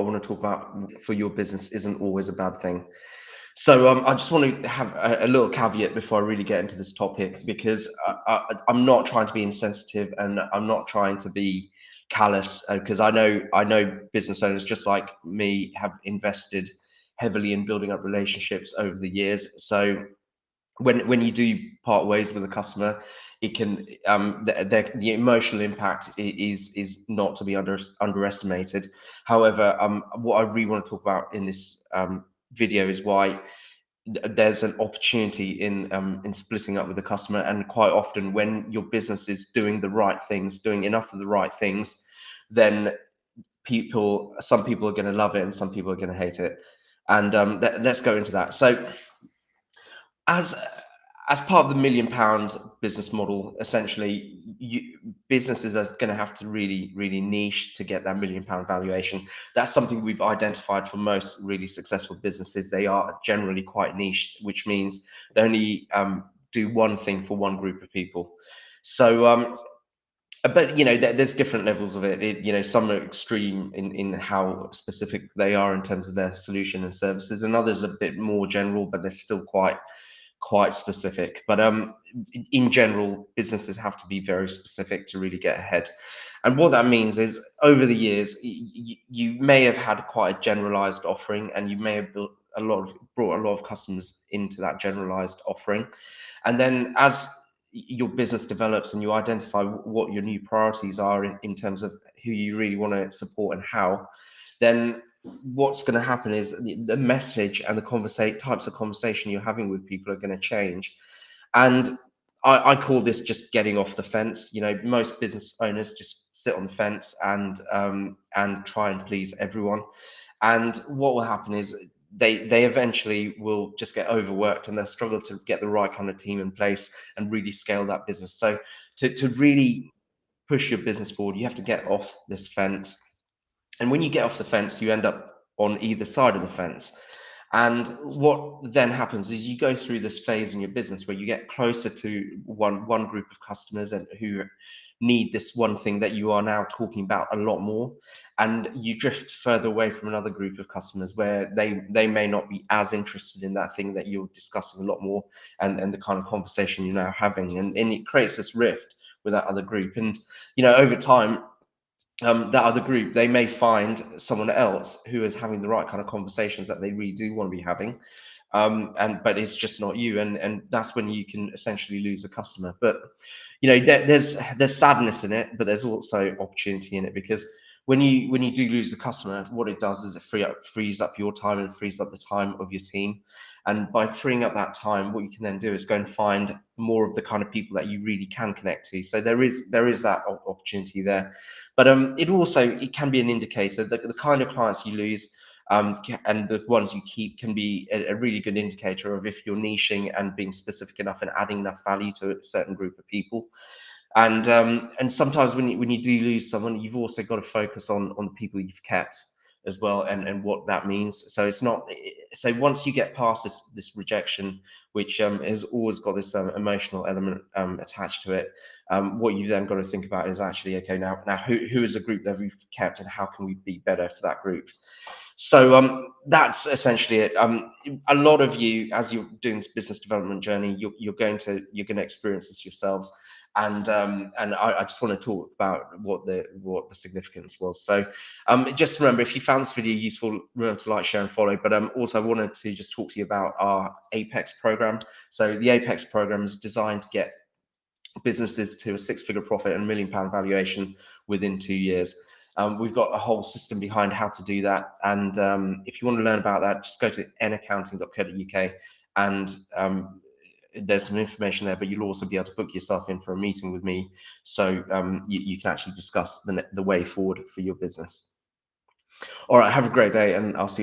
I want to talk about for your business isn't always a bad thing. So I just want to have a little caveat before I really get into this topic, because I'm not trying to be insensitive, and I'm not trying to be callous, because I know business owners just like me have invested heavily in building up relationships over the years. So when you do part ways with a customer, it can the emotional impact is not to be underestimated. However, what I really want to talk about in this video is why there's an opportunity in splitting up with the customer. And quite often, when your business is doing the right things, doing enough of the right things, then some people are going to love it and some people are going to hate it. And let's go into that. So as as part of the £1 million business model, essentially, businesses are going to have to really niche to get that £1 million valuation. That's something we've identified for most really successful businesses. They are generally quite niche, which means they only do one thing for one group of people. So but there's different levels of it. Some are extreme in how specific they are in terms of their solution and services, and others a bit more general, but they're still quite specific. But in general, businesses have to be very specific to really get ahead. And what that means is, over the years, you may have had quite a generalized offering, and you may have brought a lot of customers into that generalized offering. And then as your business develops and you identify what your new priorities are in terms of who you really want to support and how, then what's going to happen is the message and the types of conversation you're having with people are going to change. And I call this just getting off the fence. Most business owners just sit on the fence and try and please everyone. And what will happen is they eventually will just get overworked, and they'll struggle to get the right kind of team in place and really scale that business. So to really push your business forward, you have to get off this fence. And when you get off the fence, you end up on either side of the fence. And what then happens is you go through this phase in your business where you get closer to one group of customers and who need this one thing that you are now talking about a lot more, and you drift further away from another group of customers where they may not be as interested in that thing that you're discussing a lot more, and the kind of conversation you're now having, and it creates this rift with that other group. And over time, that other group, they may find someone else who is having the right kind of conversations that they really do want to be having, but it's just not you, and that's when you can essentially lose a customer. But there's sadness in it, but there's also opportunity in it, because when you do lose a customer, what it does is it frees up your time and frees up the time of your team. And by freeing up that time, what you can then do is go and find more of the kind of people that you really can connect to. So there is that opportunity there. But it can be an indicator that the kind of clients you lose, and the ones you keep, can be a really good indicator of if you're niching and being specific enough and adding enough value to a certain group of people. And sometimes when you do lose someone, you've also got to focus on the people you've kept as well, and what that means. So it's not so once you get past this rejection, which has always got this emotional element attached to it, what you've then got to think about is actually, okay, now who is a group that we've kept, and how can we be better for that group? So that's essentially it. A lot of you, as you're doing this business development journey, you're going to experience this yourselves. And I just want to talk about what the significance was. So just remember, if you found this video useful, remember to like, share, and follow. But also I wanted to just talk to you about our Apex program. So the Apex program is designed to get businesses to a six-figure profit and £1 million valuation within 2 years. We've got a whole system behind how to do that. And if you want to learn about that, just go to naccounting.co.uk, and there's some information there, but you'll also be able to book yourself in for a meeting with me, so you can actually discuss the way forward for your business. All right, have a great day, and I'll see you